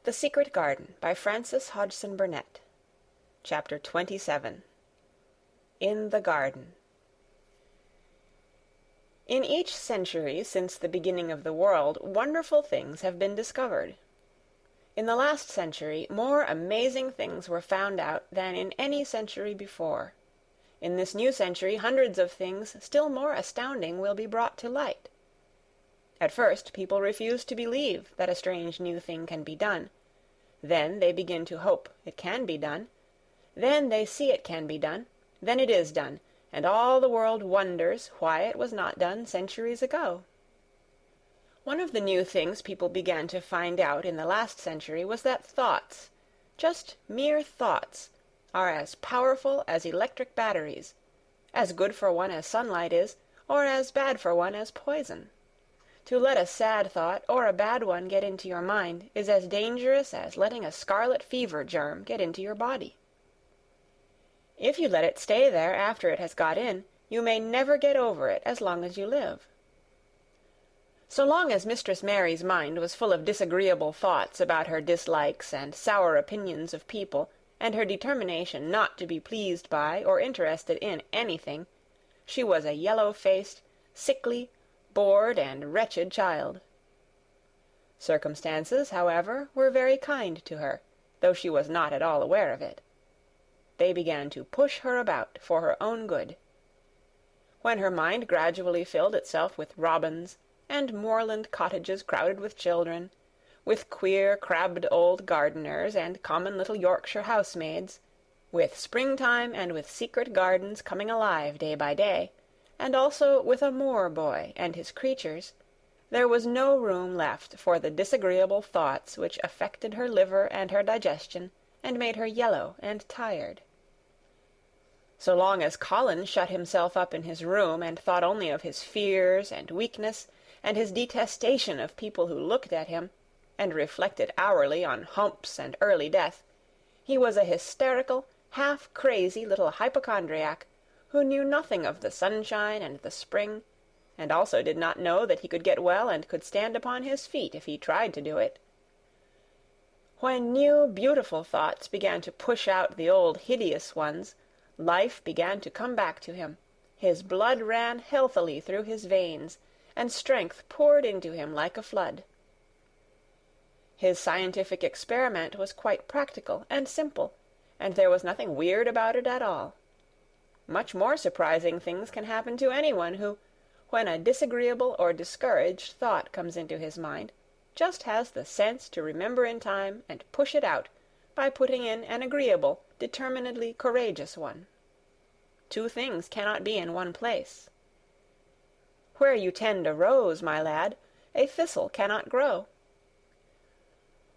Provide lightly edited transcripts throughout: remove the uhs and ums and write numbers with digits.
The Secret Garden by Frances Hodgson Burnett. Chapter 27. In the Garden. In each century since the beginning of the world, wonderful things have been discovered. In the last century, more amazing things were found out than in any century before. In this new century, hundreds of things still more astounding will be brought to light. At first, people refuse to believe that a strange new thing can be done. Then they begin to hope it can be done. Then they see it can be done. Then it is done, and all the world wonders why it was not done centuries ago. One of the new things people began to find out in the last century was that thoughts, just mere thoughts, are as powerful as electric batteries, as good for one as sunlight is, or as bad for one as poison. To let a sad thought or a bad one get into your mind is as dangerous as letting a scarlet fever germ get into your body. If you let it stay there after it has got in, you may never get over it as long as you live. So long as Mistress Mary's mind was full of disagreeable thoughts about her dislikes and sour opinions of people, and her determination not to be pleased by or interested in anything, she was a yellow-faced, sickly, bored and wretched child. Circumstances, however, were very kind to her, though she was not at all aware of it. They began to push her about for her own good. When her mind gradually filled itself with robins, and moorland cottages crowded with children, with queer crabbed old gardeners and common little Yorkshire housemaids, with springtime and with secret gardens coming alive day by day, and also with a moor boy and his creatures, there was no room left for the disagreeable thoughts which affected her liver and her digestion, and made her yellow and tired. So long as Colin shut himself up in his room and thought only of his fears and weakness, and his detestation of people who looked at him, and reflected hourly on humps and early death, he was a hysterical, half-crazy little hypochondriac, who knew nothing of the sunshine and the spring, and also did not know that he could get well and could stand upon his feet if he tried to do it. When new, beautiful thoughts began to push out the old hideous ones, life began to come back to him, his blood ran healthily through his veins, and strength poured into him like a flood. His scientific experiment was quite practical and simple, and there was nothing weird about it at all. Much more surprising things can happen to anyone who, when a disagreeable or discouraged thought comes into his mind, just has the sense to remember in time and push it out by putting in an agreeable, determinedly courageous one. Two things cannot be in one place. Where you tend a rose, my lad, a thistle cannot grow.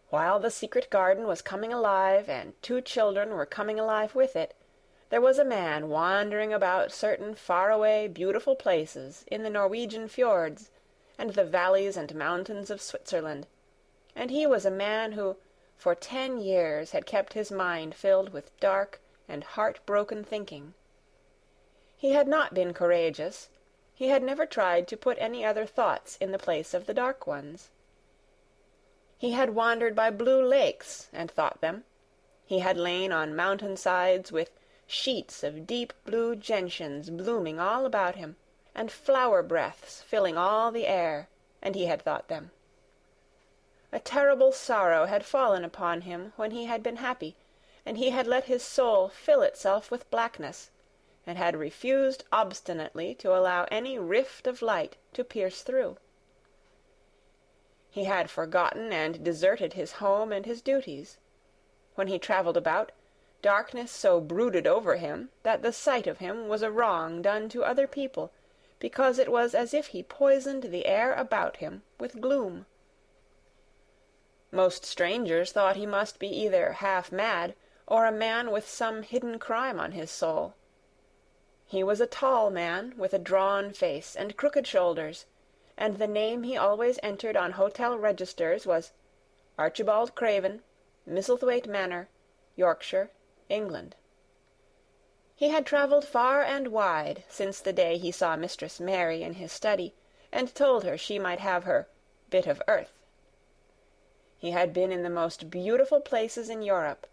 While the secret garden was coming alive, and two children were coming alive with it, there was a man wandering about certain far-away, beautiful places in the Norwegian fjords and the valleys and mountains of Switzerland, and he was a man who, for 10 years, had kept his mind filled with dark and heart-broken thinking. He had not been courageous. He had never tried to put any other thoughts in the place of the dark ones. He had wandered by blue lakes and thought them. He had lain on mountain-sides with sheets of deep blue gentians blooming all about him, and flower-breaths filling all the air, and he had thought them. A terrible sorrow had fallen upon him when he had been happy, and he had let his soul fill itself with blackness, and had refused obstinately to allow any rift of light to pierce through. He had forgotten and deserted his home and his duties. When he travelled about, darkness so brooded over him that the sight of him was a wrong done to other people, because it was as if he poisoned the air about him with gloom. Most strangers thought he must be either half mad or a man with some hidden crime on his soul. He was a tall man with a drawn face and crooked shoulders, and the name he always entered on hotel registers was Archibald Craven, Misselthwaite Manor, Yorkshire, England. He had travelled far and wide since the day he saw Mistress Mary in his study, and told her she might have her bit of earth. He had been in the most beautiful places in Europe,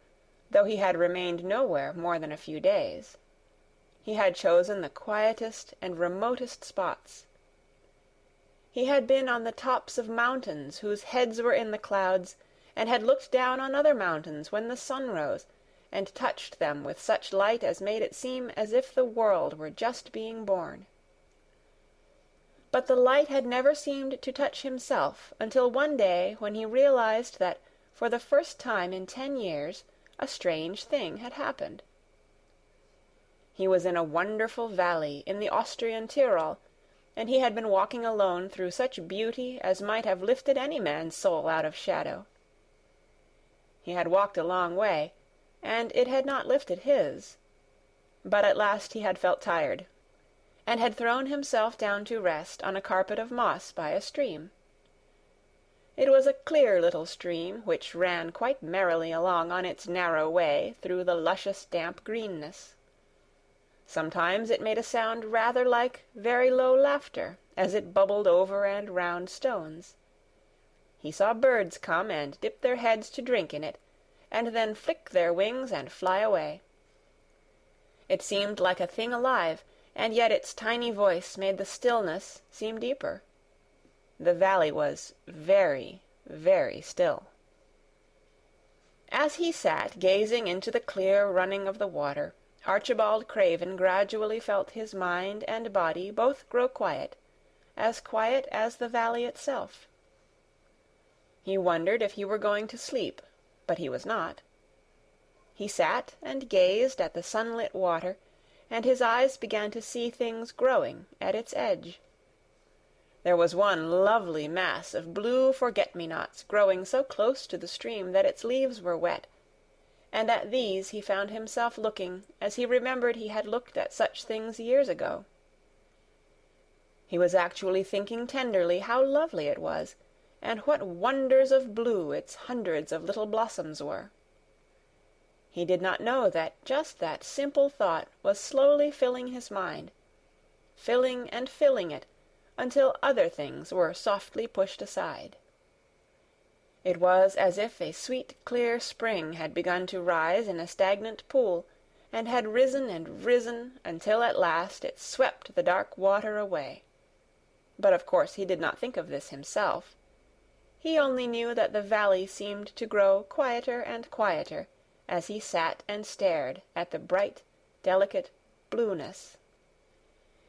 though he had remained nowhere more than a few days. He had chosen the quietest and remotest spots. He had been on the tops of mountains whose heads were in the clouds, and had looked down on other mountains when the sun rose, and touched them with such light as made it seem as if the world were just being born. But the light had never seemed to touch himself until one day when he realized that for the first time in 10 years a strange thing had happened. He was in a wonderful valley in the Austrian Tyrol, and he had been walking alone through such beauty as might have lifted any man's soul out of shadow. He had walked a long way, and it had not lifted his. But at last he had felt tired, and had thrown himself down to rest on a carpet of moss by a stream. It was a clear little stream which ran quite merrily along on its narrow way through the luscious damp greenness. Sometimes it made a sound rather like very low laughter as it bubbled over and round stones. He saw birds come and dip their heads to drink in it, and then flick their wings and fly away. It seemed like a thing alive, and yet its tiny voice made the stillness seem deeper. The valley was very, very still. As he sat gazing into the clear running of the water, Archibald Craven gradually felt his mind and body both grow quiet as the valley itself. He wondered if he were going to sleep, but he was not. He sat and gazed at the sunlit water, and his eyes began to see things growing at its edge. There was one lovely mass of blue forget-me-nots growing so close to the stream that its leaves were wet, and at these he found himself looking as he remembered he had looked at such things years ago. He was actually thinking tenderly how lovely it was, and what wonders of blue its hundreds of little blossoms were. He did not know that just that simple thought was slowly filling his mind, filling and filling it, until other things were softly pushed aside. It was as if a sweet, clear spring had begun to rise in a stagnant pool, and had risen and risen until at last it swept the dark water away. But of course he did not think of this himself. He only knew that the valley seemed to grow quieter and quieter as he sat and stared at the bright, delicate blueness.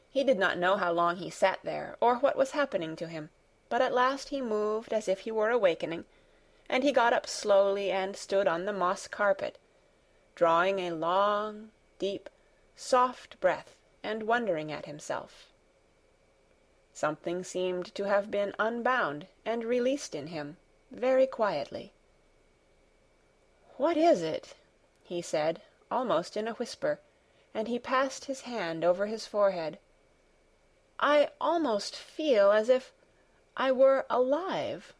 He did not know how long he sat there, or what was happening to him, but at last he moved as if he were awakening, and he got up slowly and stood on the moss carpet, drawing a long, deep, soft breath and wondering at himself. Something seemed to have been unbound and released in him, very quietly. "What is it?" he said, almost in a whisper, and he passed his hand over his forehead. "I almost feel as if I were alive."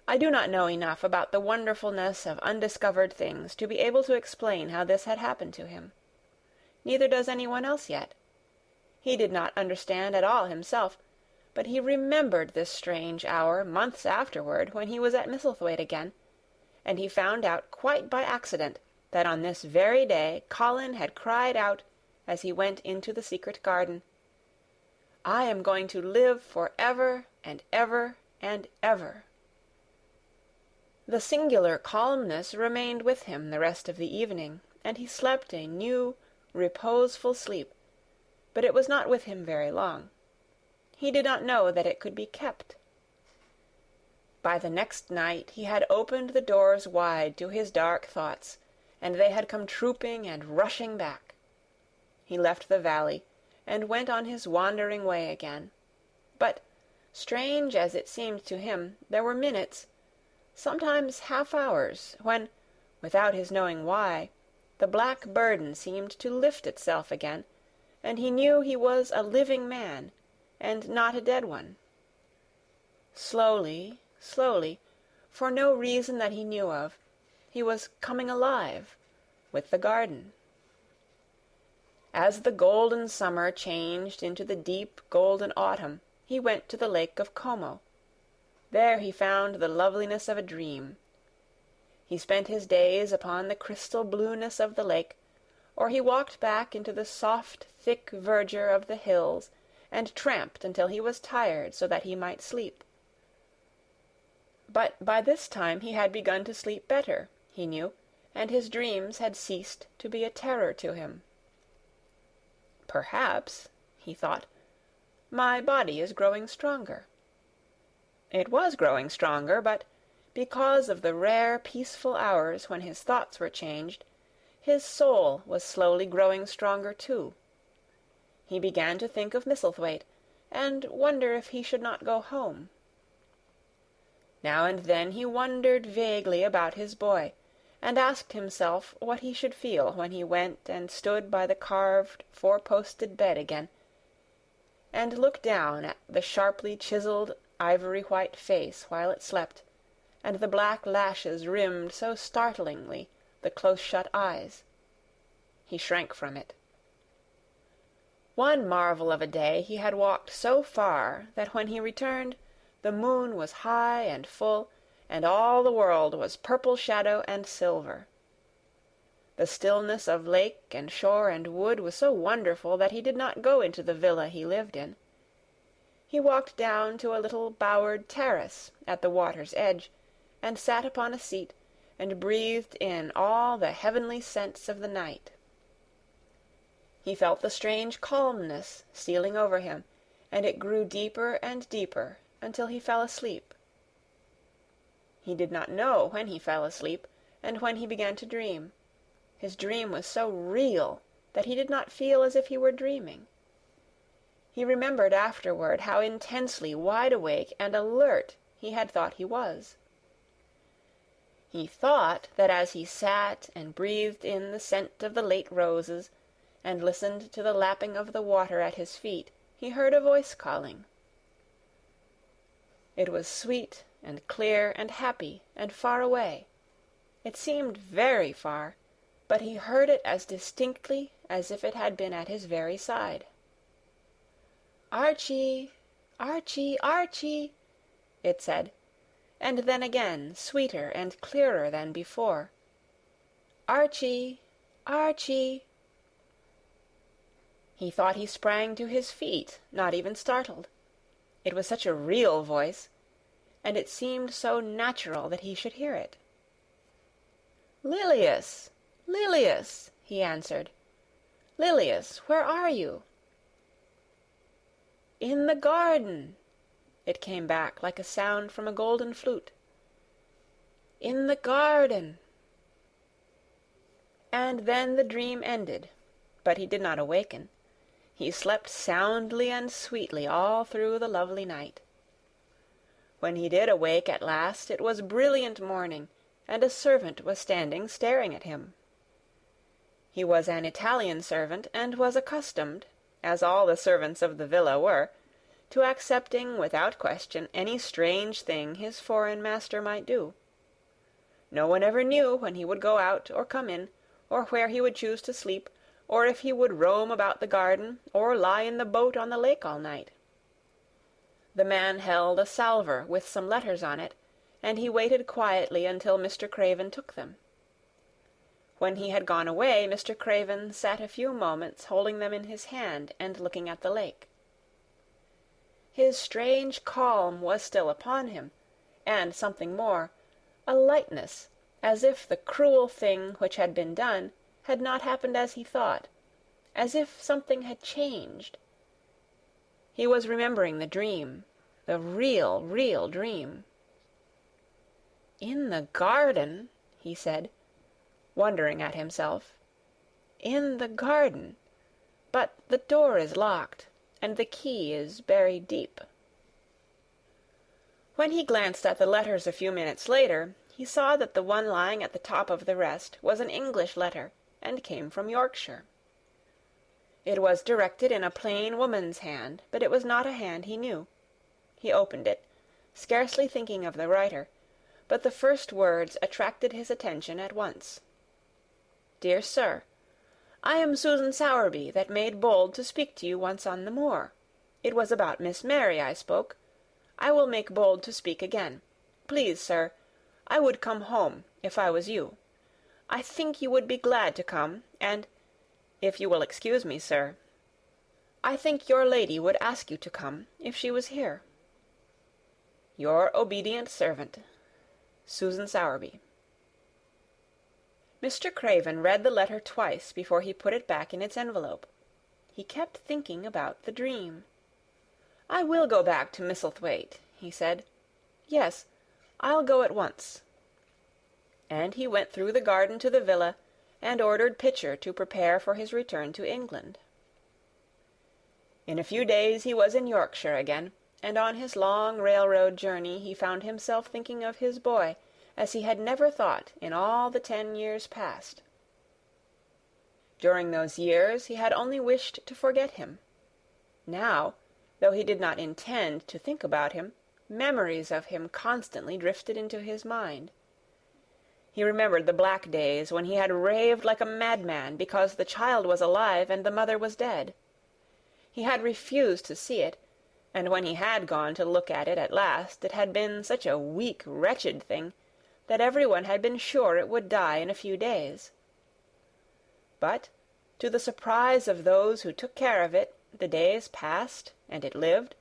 I do not know enough about the wonderfulness of undiscovered things to be able to explain how this had happened to him. Neither does anyone else yet. He did not understand at all himself, but he remembered this strange hour months afterward when he was at Misselthwaite again, and he found out quite by accident that on this very day Colin had cried out as he went into the secret garden, "I am going to live for ever and ever and ever." The singular calmness remained with him the rest of the evening, and he slept a new, reposeful sleep, but it was not with him very long. He did not know that it could be kept. By the next night he had opened the doors wide to his dark thoughts, and they had come trooping and rushing back. He left the valley, and went on his wandering way again. But, strange as it seemed to him, there were minutes, sometimes half-hours, when, without his knowing why, the black burden seemed to lift itself again, and he knew he was a living man, and not a dead one. Slowly, slowly, for no reason that he knew of, he was coming alive with the garden. As the golden summer changed into the deep golden autumn, he went to the Lake of Como. There he found the loveliness of a dream. He spent his days upon the crystal blueness of the lake, or he walked back into the soft, thick verdure of the hills and tramped until he was tired so that he might sleep. But by this time he had begun to sleep better, he knew, and his dreams had ceased to be a terror to him. Perhaps, he thought, my body is growing stronger. It was growing stronger, but because of the rare peaceful hours when his thoughts were changed, his soul was slowly growing stronger too. He began to think of Misselthwaite, and wonder if he should not go home. Now and then he wondered vaguely about his boy, and asked himself what he should feel when he went and stood by the carved, four-posted bed again, and looked down at the sharply chiselled, ivory-white face while it slept, and the black lashes rimmed so startlingly the close-shut eyes. He shrank from it. One marvel of a day he had walked so far that when he returned the moon was high and full, and all the world was purple shadow and silver. The stillness of lake and shore and wood was so wonderful that he did not go into the villa he lived in. He walked down to a little bowered terrace at the water's edge, and sat upon a seat, and breathed in all the heavenly scents of the night. He felt the strange calmness stealing over him, and it grew deeper and deeper until he fell asleep. He did not know when he fell asleep, and when he began to dream. His dream was so real that he did not feel as if he were dreaming. He remembered afterward how intensely wide awake and alert he had thought he was. He thought that as he sat and breathed in the scent of the late roses, and listened to the lapping of the water at his feet, he heard a voice calling. It was sweet and clear and happy and far away. It seemed very far, but he heard it as distinctly as if it had been at his very side. "Archie! Archie! Archie!" it said, and then again, sweeter and clearer than before. "Archie! Archie!" He thought he sprang to his feet, not even startled. It was such a real voice, and it seemed so natural that he should hear it. "Lilias! Lilias!" he answered. "Lilias, where are you?" "In the garden," it came back like a sound from a golden flute. "In the garden." And then the dream ended, but he did not awaken. He slept soundly and sweetly all through the lovely night. When he did awake at last, it was brilliant morning, and a servant was standing staring at him. He was an Italian servant, and was accustomed, as all the servants of the villa were, to accepting without question any strange thing his foreign master might do. No one ever knew when he would go out or come in, or where he would choose to sleep, or if he would roam about the garden, or lie in the boat on the lake all night. The man held a salver with some letters on it, and he waited quietly until Mr. Craven took them. When he had gone away, Mr. Craven sat a few moments holding them in his hand and looking at the lake. His strange calm was still upon him, and something more, a lightness, as if the cruel thing which had been done had not happened as he thought, as if something had changed. He was remembering the dream, the real, real dream. "In the garden," he said, wondering at himself. "In the garden. But the door is locked, and the key is buried deep." When he glanced at the letters a few minutes later, he saw that the one lying at the top of the rest was an English letter, and came from Yorkshire. It was directed in a plain woman's hand, but it was not a hand he knew. He opened it, scarcely thinking of the writer, but the first words attracted his attention at once. "Dear Sir, I am Susan Sowerby, that made bold to speak to you once on the moor. It was about Miss Mary I spoke. I will make bold to speak again. Please, sir, I would come home, if I was you. I think you would be glad to come, and, if you will excuse me, sir, I think your lady would ask you to come, if she was here. Your obedient servant, Susan Sowerby. Mr. Craven read the letter twice before he put it back in its envelope. He kept thinking about the dream. "I will go back to Misselthwaite," he said. "Yes, I'll go at once." And he went through the garden to the villa, and ordered Pitcher to prepare for his return to England. In a few days he was in Yorkshire again, and on his long railroad journey he found himself thinking of his boy as he had never thought in all the 10 years past. During those years he had only wished to forget him. Now, though he did not intend to think about him, memories of him constantly drifted into his mind. He remembered the black days when he had raved like a madman because the child was alive and the mother was dead. He had refused to see it, and when he had gone to look at it at last, it had been such a weak, wretched thing that everyone had been sure it would die in a few days. But, to the surprise of those who took care of it, the days passed, and it lived,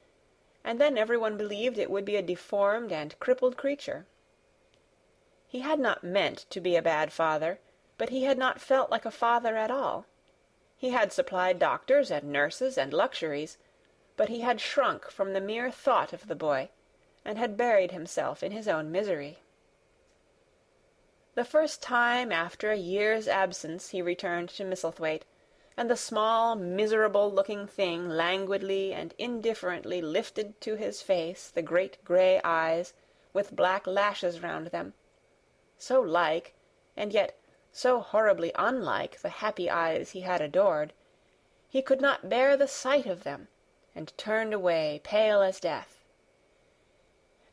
and then everyone believed it would be a deformed and crippled creature. He had not meant to be a bad father, but he had not felt like a father at all. He had supplied doctors and nurses and luxuries, but he had shrunk from the mere thought of the boy, and had buried himself in his own misery. The first time after a year's absence he returned to Misselthwaite, and the small, miserable-looking thing languidly and indifferently lifted to his face the great grey eyes with black lashes round them, so like, and yet so horribly unlike the happy eyes he had adored, he could not bear the sight of them, and turned away, pale as death.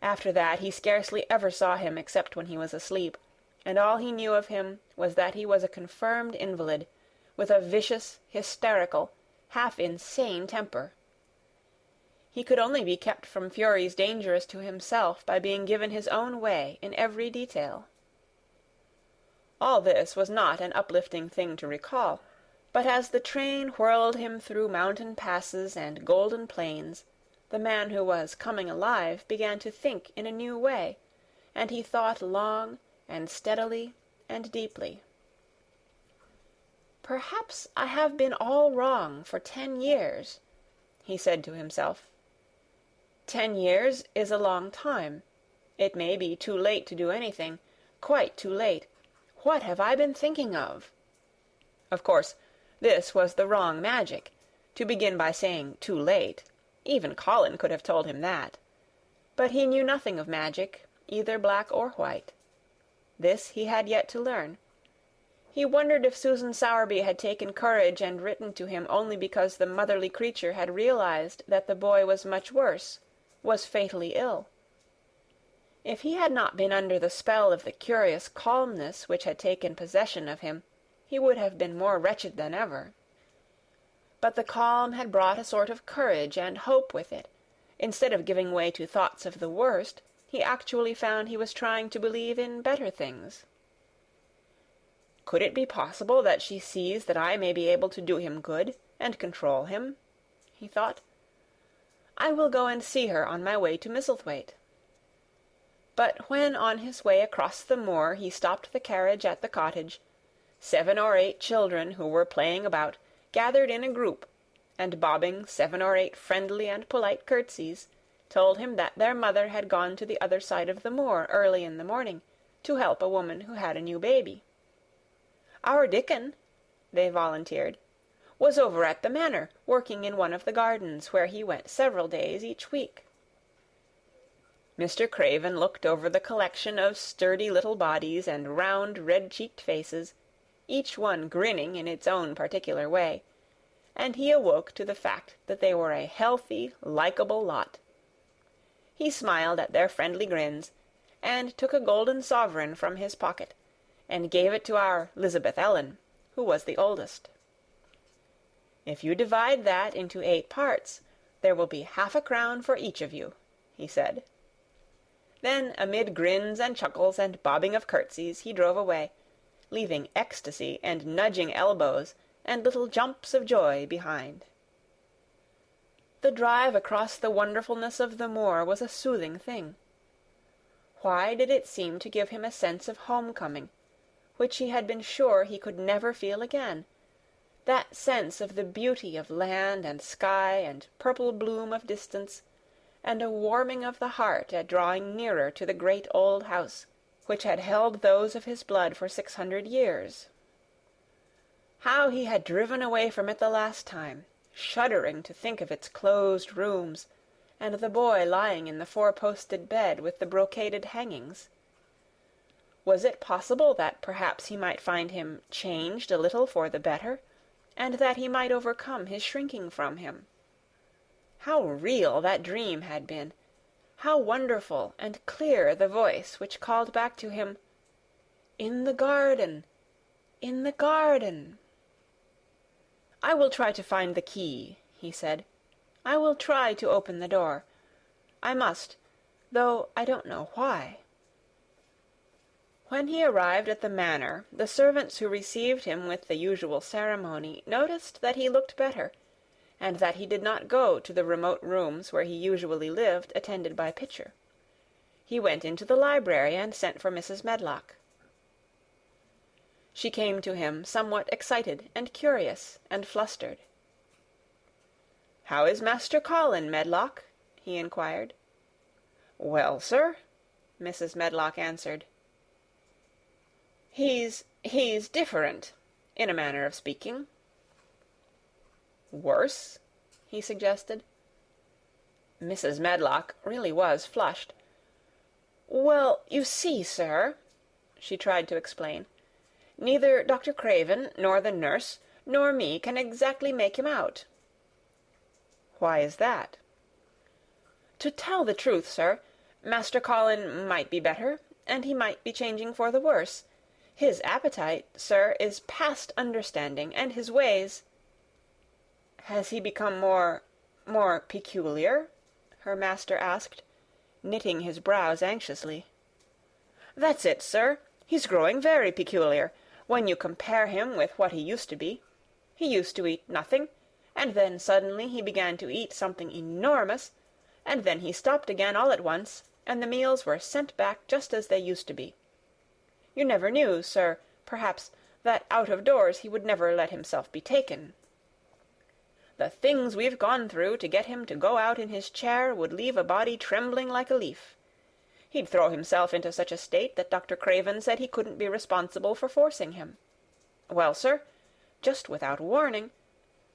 After that he scarcely ever saw him except when he was asleep, and all he knew of him was that he was a confirmed invalid, with a vicious, hysterical, half-insane temper. He could only be kept from furies dangerous to himself by being given his own way in every detail. All this was not an uplifting thing to recall, but as the train whirled him through mountain passes and golden plains, the man who was coming alive began to think in a new way, and he thought long and steadily and deeply. "Perhaps I have been all wrong for 10 years," he said to himself. 10 years is a long time. It may be too late to do anything, quite too late. What have I been thinking of? Of course, this was the wrong magic, to begin by saying too late. Even Colin could have told him that. But he knew nothing of magic, either black or white. This he had yet to learn. He wondered if Susan Sowerby had taken courage and written to him only because the motherly creature had realized that the boy was much worse, was fatally ill. If he had not been under the spell of the curious calmness which had taken possession of him, he would have been more wretched than ever. But the calm had brought a sort of courage and hope with it. Instead of giving way to thoughts of the worst, he actually found he was trying to believe in better things. Could it be possible that she sees that I may be able to do him good and control him? He thought. I will go and see her on my way to Misselthwaite. But when on his way across the moor he stopped the carriage at the cottage, 7 or 8 children who were playing about gathered in a group, and bobbing 7 or 8 friendly and polite curtsies, told him that their mother had gone to the other side of the moor early in the morning to help a woman who had a new baby. Our Dickon, they volunteered, was over at the manor, working in one of the gardens, where he went several days each week. Mr. Craven looked over the collection of sturdy little bodies and round, red-cheeked faces, each one grinning in its own particular way, and he awoke to the fact that they were a healthy, likable lot. He smiled at their friendly grins, and took a golden sovereign from his pocket, and gave it to our Lisbeth Ellen, who was the oldest. If you divide that into 8 parts, there will be half a crown for each of you, he said. Then, amid grins and chuckles and bobbing of curtsies, he drove away, leaving ecstasy and nudging elbows and little jumps of joy behind. The drive across the wonderfulness of the moor was a soothing thing. Why did it seem to give him a sense of home-coming, which he had been sure he could never feel again, that sense of the beauty of land and sky and purple bloom of distance, and a warming of the heart at drawing nearer to the great old house, which had held those of his blood for 600 years? How he had driven away from it the last time, shuddering to think of its closed rooms, and the boy lying in the four-posted bed with the brocaded hangings. Was it possible that perhaps he might find him changed a little for the better, and that he might overcome his shrinking from him? How real that dream had been! How wonderful and clear the voice which called back to him, "In the garden! In the garden!" "I will try to find the key," he said. "I will try to open the door. I must, though I don't know why." When he arrived at the manor, the servants who received him with the usual ceremony noticed that he looked better, and that he did not go to the remote rooms where he usually lived, attended by Pitcher. He went into the library and sent for Mrs. Medlock. She came to him somewhat excited and curious and flustered. "How is Master Colin, Medlock?" he inquired. "Well, sir," Mrs. Medlock answered. He's different, in a manner of speaking." "Worse?" he suggested. Mrs. Medlock really was flushed. "Well, you see, sir," she tried to explain, "neither Dr. Craven, nor the nurse, nor me can exactly make him out." "Why is that?" "To tell the truth, sir, Master Colin might be better, and he might be changing for the worse. His appetite, sir, is past understanding, and his ways—" "Has he become more peculiar?" her master asked, knitting his brows anxiously. "That's it, sir. He's growing very peculiar, when you compare him with what he used to be. He used to eat nothing, and then suddenly he began to eat something enormous, and then he stopped again all at once, and the meals were sent back just as they used to be. You never knew, sir, perhaps, that out of doors he would never let himself be taken. The things we've gone through to get him to go out in his chair would leave a body trembling like a leaf. He'd throw himself into such a state that Dr. Craven said he couldn't be responsible for forcing him. Well, sir, just without warning,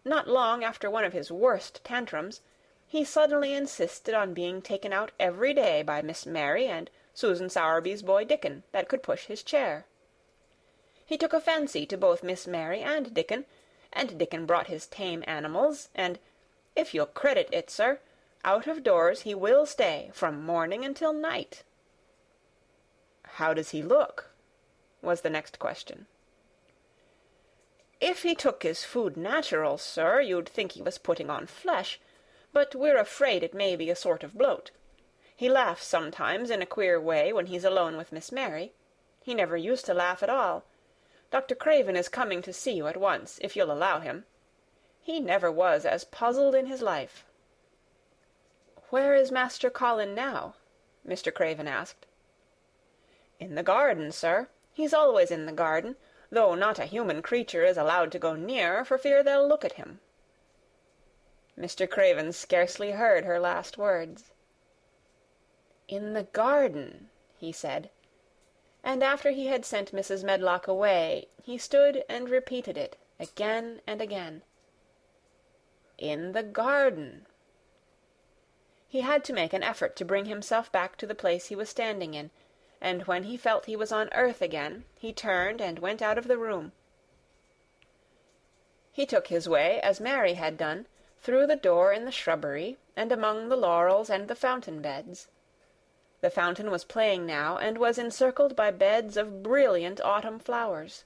not long after one of his worst tantrums, he suddenly insisted on being taken out every day by Miss Mary and Susan Sowerby's boy Dickon, that could push his chair. He took a fancy to both Miss Mary and Dickon brought his tame animals, and, if you'll credit it, sir, out of doors he will stay from morning until night." "How does he look?" was the next question. "If he took his food natural, sir, you'd think he was putting on flesh, but we're afraid it may be a sort of bloat. He laughs sometimes in a queer way when he's alone with Miss Mary. He never used to laugh at all. Dr. Craven is coming to see you at once, if you'll allow him. He never was as puzzled in his life." "Where is Master Colin now?" Mr. Craven asked. "In the garden, sir. He's always in the garden, though not a human creature is allowed to go near, for fear they'll look at him." Mr. Craven scarcely heard her last words. "In the garden," he said, and after he had sent Mrs. Medlock away, he stood and repeated it again and again. "In the garden." He had to make an effort to bring himself back to the place he was standing in, and when he felt he was on earth again, he turned and went out of the room. He took his way, as Mary had done, through the door in the shrubbery, and among the laurels and the fountain beds. The fountain was playing now, and was encircled by beds of brilliant autumn flowers.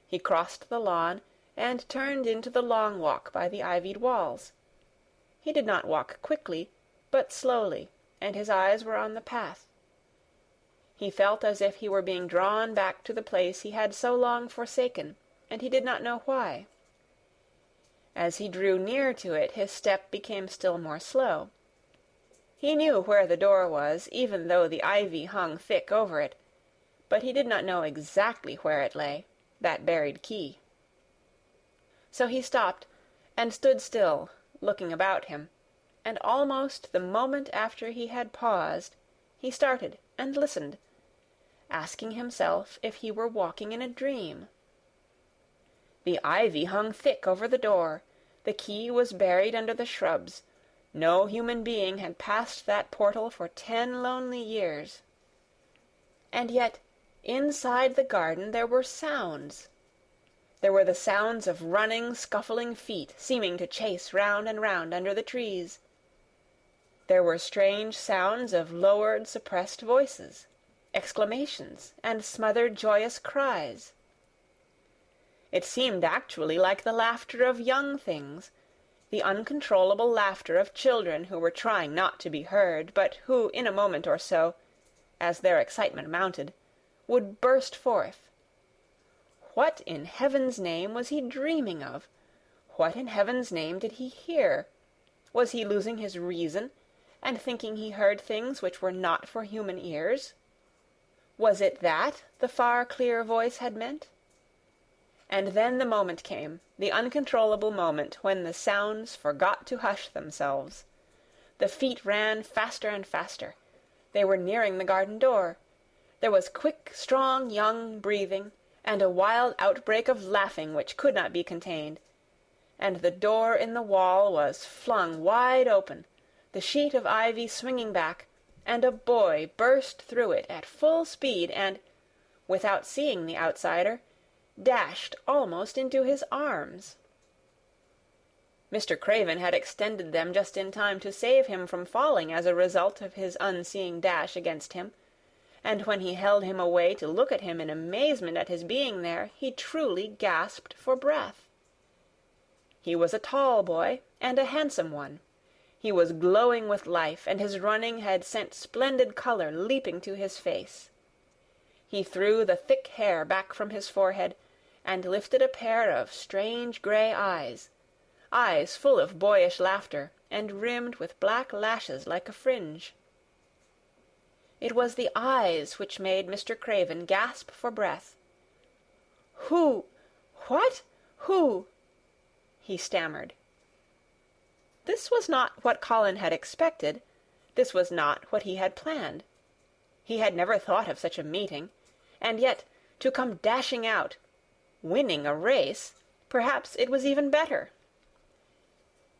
He crossed the lawn, and turned into the long walk by the ivied walls. He did not walk quickly, but slowly, and his eyes were on the path. He felt as if he were being drawn back to the place he had so long forsaken, and he did not know why. As he drew near to it, his step became still more slow. He knew where the door was, even though the ivy hung thick over it, but he did not know exactly where it lay, that buried key. So he stopped, and stood still, looking about him, and almost the moment after he had paused, he started and listened, asking himself if he were walking in a dream. The ivy hung thick over the door. The key was buried under the shrubs. No human being had passed that portal for 10 lonely years. And yet, inside the garden there were sounds. There were the sounds of running, scuffling feet, seeming to chase round and round under the trees. There were strange sounds of lowered, suppressed voices, exclamations, and smothered, joyous cries. It seemed actually like the laughter of young things, the uncontrollable laughter of children who were trying not to be heard, but who, in a moment or so, as their excitement mounted, would burst forth. What in heaven's name was he dreaming of? What in heaven's name did he hear? Was he losing his reason, and thinking he heard things which were not for human ears? Was it that the far, clear voice had meant? And then the moment came, the uncontrollable moment, when the sounds forgot to hush themselves. The feet ran faster and faster. They were nearing the garden door. There was quick, strong, young breathing, and a wild outbreak of laughing which could not be contained. And the door in the wall was flung wide open, the sheet of ivy swinging back, and a boy burst through it at full speed and, without seeing the outsider, dashed almost into his arms. Mr. Craven had extended them just in time to save him from falling as a result of his unseeing dash against him, and when he held him away to look at him in amazement at his being there, he truly gasped for breath. He was a tall boy, and a handsome one. He was glowing with life, and his running had sent splendid color leaping to his face. He threw the thick hair back from his forehead, and lifted a pair of strange grey eyes full of boyish laughter, and rimmed with black lashes like a fringe. It was the eyes which made Mr. Craven gasp for breath. "Who? What? Who?" he stammered. This was not what Colin had expected. This was not what he had planned. He had never thought of such a meeting, and yet to come dashing out, winning a race, perhaps it was even better.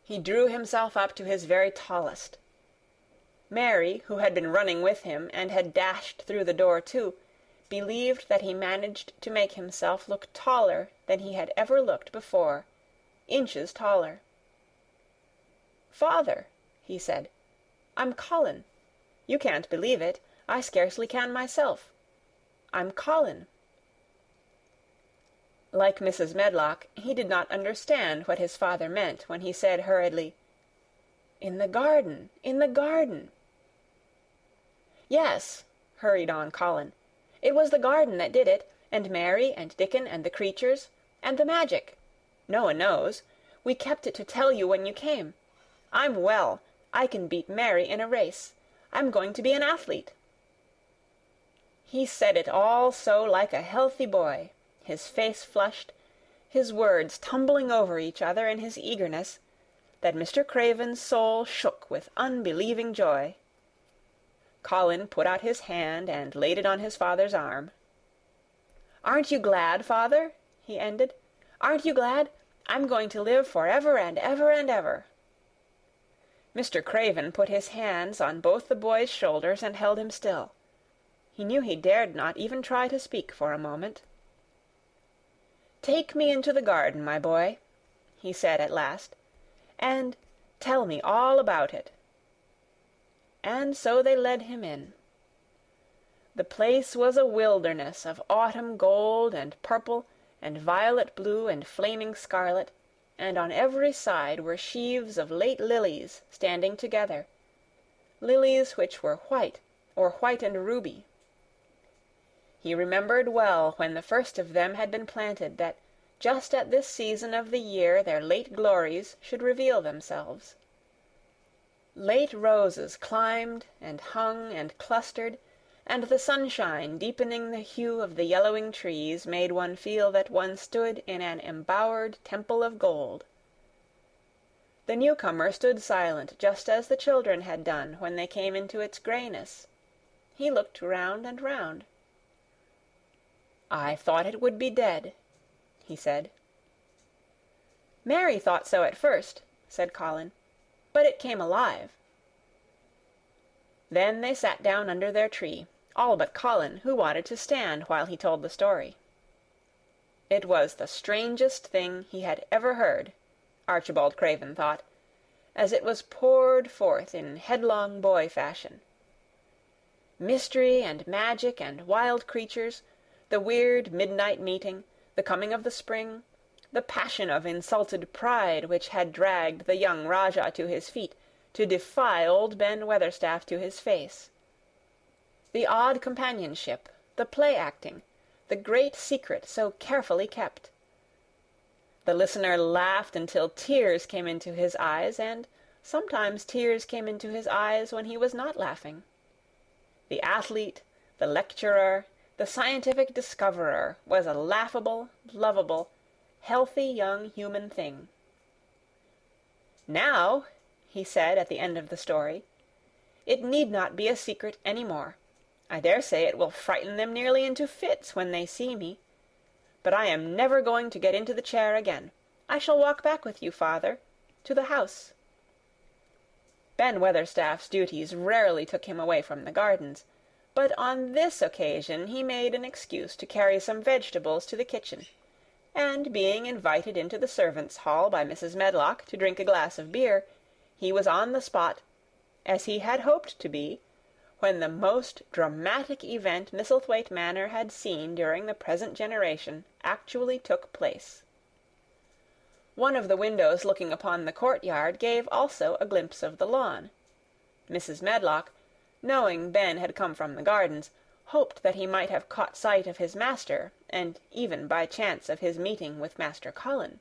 He drew himself up to his very tallest. Mary, who had been running with him and had dashed through the door too, believed that he managed to make himself look taller than he had ever looked before, inches taller. "Father," he said, "I'm Colin. You can't believe it. I scarcely can myself. I'm Colin." Like Mrs. Medlock, he did not understand what his father meant when he said hurriedly, "In the garden, in the garden." "Yes," hurried on Colin, "it was the garden that did it, and Mary and Dickon and the creatures, and the magic. No one knows. We kept it to tell you when you came. I'm well. I can beat Mary in a race. I'm going to be an athlete." He said it all so like a healthy boy, his face flushed, his words tumbling over each other in his eagerness, that Mr. Craven's soul shook with unbelieving joy. Colin put out his hand and laid it on his father's arm. "Aren't you glad, father?" he ended. "Aren't you glad? I'm going to live for ever and ever and ever." Mr. Craven put his hands on both the boy's shoulders and held him still. He knew he dared not even try to speak for a moment. "Take me into the garden, my boy," he said at last, "and tell me all about it." And so they led him in. The place was a wilderness of autumn gold and purple and violet blue and flaming scarlet, and on every side were sheaves of late lilies standing together, lilies which were white, or white and ruby. He remembered well when the first of them had been planted that just at this season of the year their late glories should reveal themselves. Late roses climbed and hung and clustered, and the sunshine deepening the hue of the yellowing trees made one feel that one stood in an embowered temple of gold. The newcomer stood silent just as the children had done when they came into its grayness. He looked round and round. "I thought it would be dead," he said. "Mary thought so at first," said Colin, "but it came alive." Then they sat down under their tree, all but Colin, who wanted to stand while he told the story. It was the strangest thing he had ever heard, Archibald Craven thought, as it was poured forth in headlong boy fashion. Mystery and magic and wild creatures, the weird midnight meeting, the coming of the spring, the passion of insulted pride which had dragged the young Rajah to his feet to defy old Ben Weatherstaff to his face. The odd companionship, the play-acting, the great secret so carefully kept. The listener laughed until tears came into his eyes, and sometimes tears came into his eyes when he was not laughing. The athlete, the lecturer, the scientific discoverer was a laughable, lovable, healthy young human thing. "Now," he said at the end of the story, "it need not be a secret any more. I dare say it will frighten them nearly into fits when they see me. But I am never going to get into the chair again. I shall walk back with you, father, to the house." Ben Weatherstaff's duties rarely took him away from the gardens, but on this occasion he made an excuse to carry some vegetables to the kitchen, and being invited into the servants' hall by Mrs. Medlock to drink a glass of beer, he was on the spot, as he had hoped to be, when the most dramatic event Misselthwaite Manor had seen during the present generation actually took place. One of the windows looking upon the courtyard gave also a glimpse of the lawn. Mrs. Medlock, knowing Ben had come from the gardens, hoped that he might have caught sight of his master, and even by chance of his meeting with Master Colin.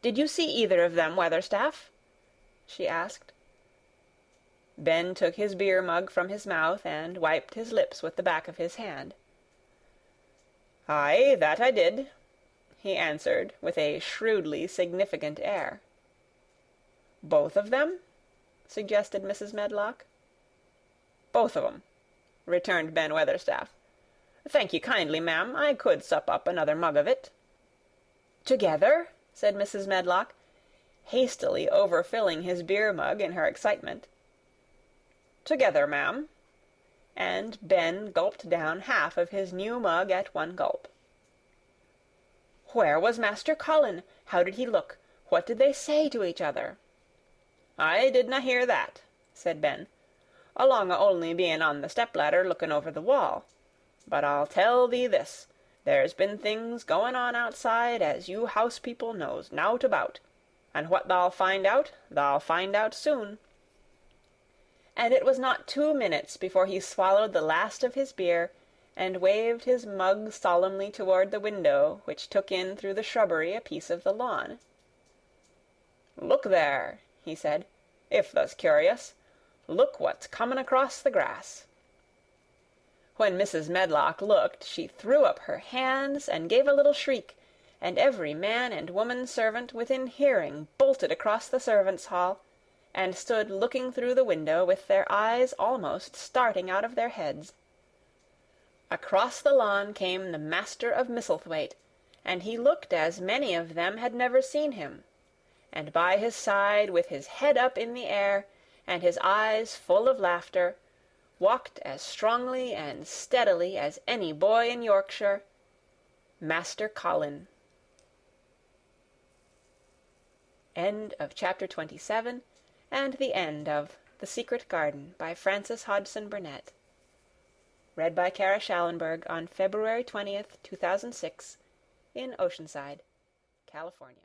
"Did you see either of them, Weatherstaff?" she asked. Ben took his beer-mug from his mouth and wiped his lips with the back of his hand. "Aye, that I did," he answered with a shrewdly significant air. "Both of them?" suggested Mrs. Medlock. "Both of 'em," returned Ben Weatherstaff. "Thank you kindly, ma'am. I could sup up another mug of it." "Together?" said Mrs. Medlock, hastily overfilling his beer-mug in her excitement. "Together, ma'am." And Ben gulped down half of his new mug at one gulp. "Where was Master Colin? How did he look? What did they say to each other?" "I didna hear that," said Ben, "along o' only being on the step-ladder looking over the wall. But I'll tell thee this, there's been things going on outside as you house-people knows nowt about, and what thou'll find out soon." And it was not 2 minutes before he swallowed the last of his beer, and waved his mug solemnly toward the window which took in through the shrubbery a piece of the lawn. "Look there," he said, "if thou's curious. Look what's comin' across the grass." When Mrs. Medlock looked, she threw up her hands and gave a little shriek, and every man and woman servant within hearing bolted across the servants' hall, and stood looking through the window with their eyes almost starting out of their heads. Across the lawn came the master of Misselthwaite, and he looked as many of them had never seen him, and by his side, with his head up in the air, and his eyes full of laughter, walked as strongly and steadily as any boy in Yorkshire, Master Colin. End of chapter 27, and the end of The Secret Garden by Frances Hodgson Burnett. Read by Kara Schallenberg on February 20th, 2006, in Oceanside, California.